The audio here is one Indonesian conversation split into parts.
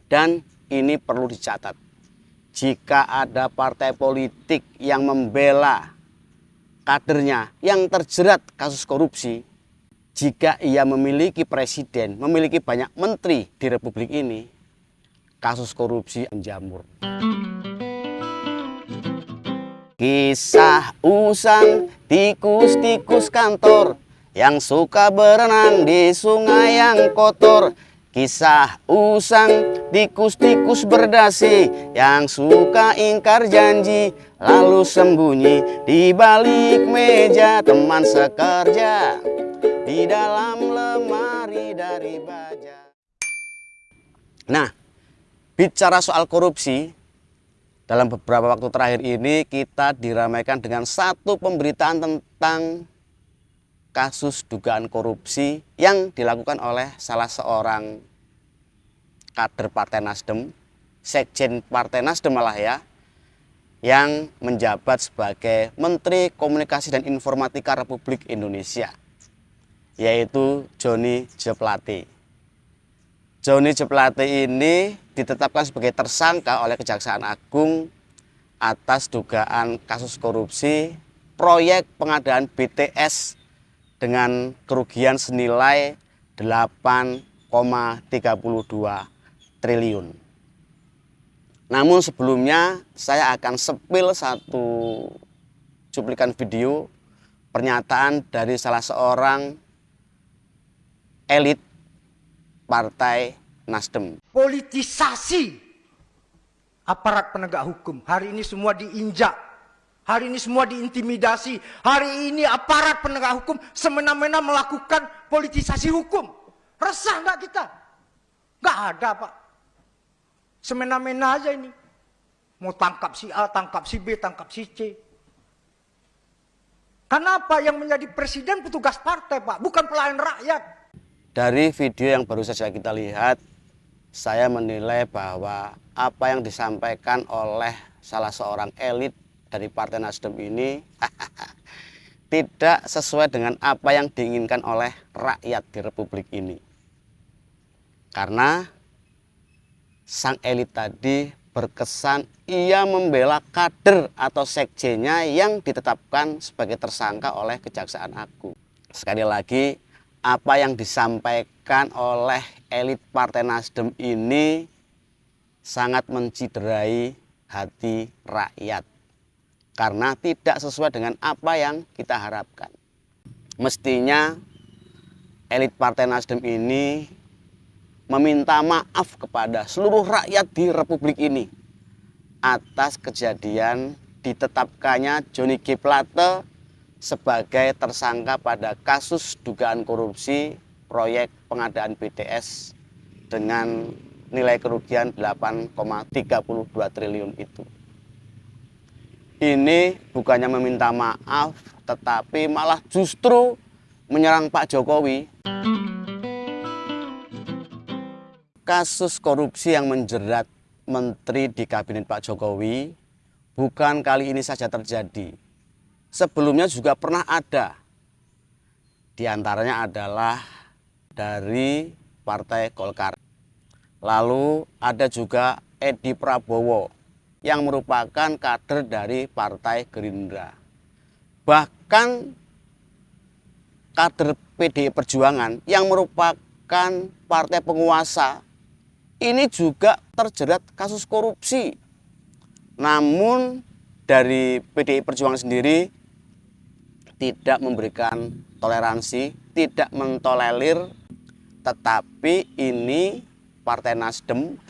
Dan ini perlu dicatat, jika ada partai politik yang membela kadernya yang terjerat kasus korupsi, jika ia memiliki presiden, memiliki banyak menteri di Republik ini, kasus korupsi menjamur. Kisah usang tikus-tikus kantor yang suka berenang di sungai yang kotor. Kisah usang tikus-tikus berdasi yang suka ingkar janji lalu sembunyi di balik meja teman sekerja di dalam lemari dari baja. Nah, bicara soal korupsi, dalam beberapa waktu terakhir ini kita diramaikan dengan satu pemberitaan tentang kasus dugaan korupsi yang dilakukan oleh salah seorang kader Partai Nasdem, sekjen Partai Nasdem malah ya, yang menjabat sebagai Menteri Komunikasi dan Informatika Republik Indonesia, yaitu Johnny G. Plate. Johnny G. Plate ini ditetapkan sebagai tersangka oleh Kejaksaan Agung atas dugaan kasus korupsi proyek pengadaan BTS dengan kerugian senilai 8,32 triliun. Namun sebelumnya saya akan sepil satu cuplikan video pernyataan dari salah seorang elit Partai Nasdem. Politisasi aparat penegak hukum. Hari ini semua diinjak. Hari ini semua diintimidasi. Hari ini aparat penegak hukum semena-mena melakukan politisasi hukum. Resah nggak kita? Nggak ada, Pak. Semena-mena aja ini. Mau tangkap si A, tangkap si B, tangkap si C. Kenapa yang menjadi presiden petugas partai, Pak? Bukan pelayan rakyat. Dari video yang baru saja kita lihat, saya menilai bahwa apa yang disampaikan oleh salah seorang elit dari Partai Nasdem ini tidak sesuai dengan apa yang diinginkan oleh rakyat di Republik ini. Karena sang elit tadi berkesan ia membela kader atau sekjennya yang ditetapkan sebagai tersangka oleh Kejaksaan Agung. Sekali lagi, apa yang disampaikan oleh elit Partai Nasdem ini sangat menciderai hati rakyat karena tidak sesuai dengan apa yang kita harapkan. Mestinya elit Partai Nasdem ini meminta maaf kepada seluruh rakyat di Republik ini atas kejadian ditetapkannya Johnny G. Plate sebagai tersangka pada kasus dugaan korupsi proyek pengadaan BTS dengan nilai kerugian 8,32 triliun itu. Ini bukannya meminta maaf, tetapi malah justru menyerang Pak Jokowi. Kasus korupsi yang menjerat menteri di kabinet Pak Jokowi bukan kali ini saja terjadi. Sebelumnya juga pernah ada. Di antaranya adalah dari Partai Golkar. Lalu ada juga Edi Prabowo yang merupakan kader dari Partai Gerindra. Bahkan kader PDI Perjuangan yang merupakan partai penguasa ini juga terjerat kasus korupsi. Namun dari PDI Perjuangan sendiri tidak memberikan toleransi, tidak mentolerir, tetapi ini Partai Nasdem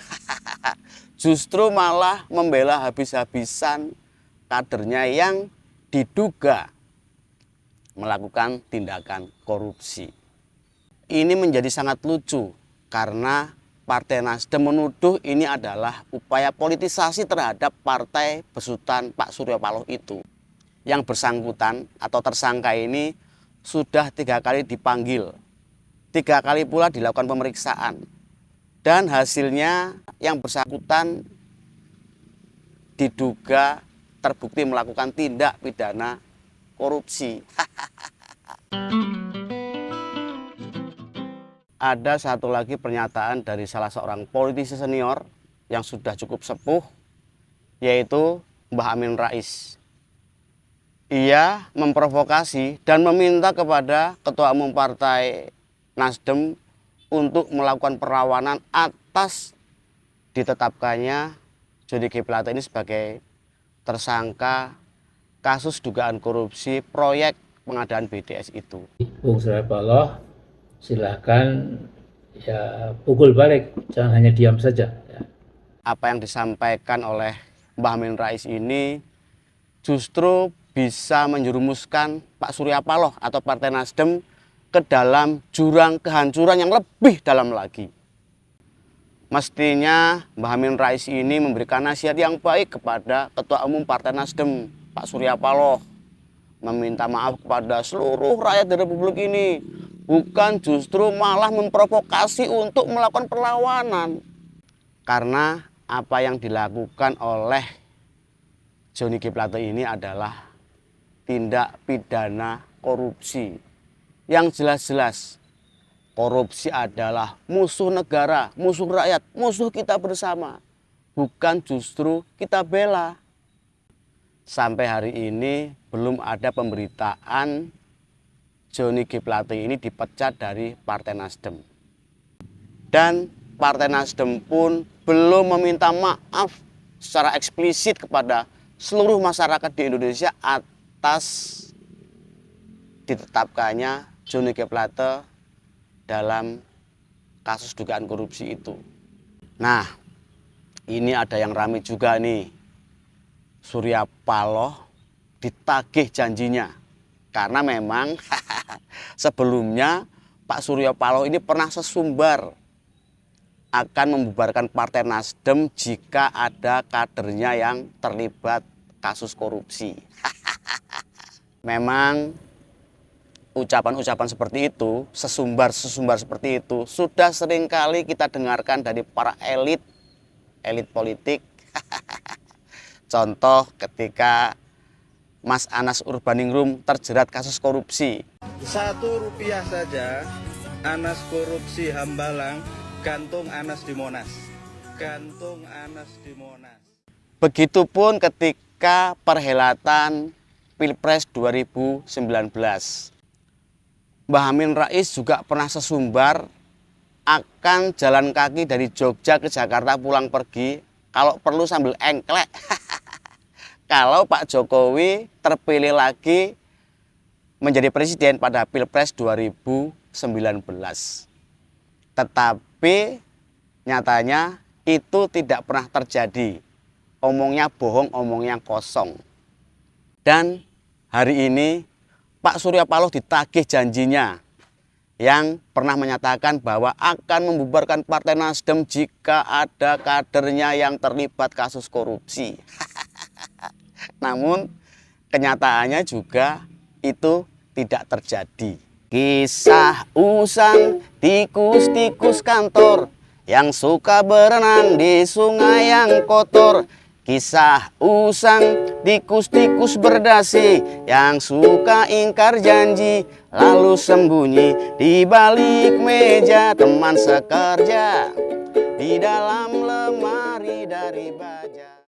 justru malah membela habis-habisan kadernya yang diduga melakukan tindakan korupsi. Ini menjadi sangat lucu karena Partai Nasdem menuduh ini adalah upaya politisasi terhadap partai besutan Pak Surya Paloh itu. Yang bersangkutan atau tersangka ini sudah 3 kali dipanggil, 3 kali pula dilakukan pemeriksaan. Dan hasilnya yang bersangkutan diduga terbukti melakukan tindak pidana korupsi. ada satu lagi pernyataan dari salah seorang politisi senior yang sudah cukup sepuh, yaitu Mbah Amin Rais. Ia memprovokasi dan meminta kepada Ketua Umum Partai Nasdem untuk melakukan perlawanan atas ditetapkannya Johnny G. Plate ini sebagai tersangka kasus dugaan korupsi proyek pengadaan BDS itu. Bung Surya Paloh, silahkan ya pukul balik, jangan hanya diam saja. Ya. Apa yang disampaikan oleh Mbah Amin Rais ini justru bisa menjerumuskan Pak Surya Paloh atau Partai Nasdem ke dalam jurang kehancuran yang lebih dalam lagi. Mestinya Mbah Amin Rais ini memberikan nasihat yang baik kepada Ketua Umum Partai Nasdem, Pak Surya Paloh. Meminta maaf kepada seluruh rakyat di Republik ini. Bukan justru malah memprovokasi untuk melakukan perlawanan. Karena apa yang dilakukan oleh Johnny G. Plate ini adalah tindak pidana korupsi. Yang jelas-jelas korupsi adalah musuh negara, musuh rakyat, musuh kita bersama. Bukan justru kita bela. Sampai hari ini belum ada pemberitaan Johnny G. Plate ini dipecat dari Partai Nasdem. Dan Partai Nasdem pun belum meminta maaf secara eksplisit kepada seluruh masyarakat di Indonesia atas ditetapkannya Johnny G. Plate dalam kasus dugaan korupsi itu. Nah, ini ada yang ramai juga nih. Surya Paloh ditagih janjinya. Karena memang sebelumnya Pak Surya Paloh ini pernah sesumbar akan membubarkan Partai Nasdem jika ada kadernya yang terlibat kasus korupsi. Memang ucapan-ucapan seperti itu, sesumbar-sesumbar seperti itu sudah seringkali kita dengarkan dari para elit politik. Contoh ketika Mas Anas Urbaningrum terjerat kasus korupsi. Rp1 saja, Anas korupsi Hambalang, gantung Anas di Monas. Gantung Anas di Monas. Begitupun ketika perhelatan Pilpres 2019. Mbah Amin Rais juga pernah sesumbar akan jalan kaki dari Jogja ke Jakarta pulang pergi, kalau perlu sambil engklek. Kalau Pak Jokowi terpilih lagi menjadi presiden pada Pilpres 2019. Tetapi nyatanya itu tidak pernah terjadi. Omongnya bohong, omongnya kosong. Dan hari ini Pak Surya Paloh ditagih janjinya yang pernah menyatakan bahwa akan membubarkan Partai Nasdem jika ada kadernya yang terlibat kasus korupsi. Namun kenyataannya juga itu tidak terjadi. Kisah usang tikus-tikus kantor yang suka berenang di sungai yang kotor. Kisah usang tikus-tikus berdasi yang suka ingkar janji lalu sembunyi di balik meja teman sekerja di dalam lemari dari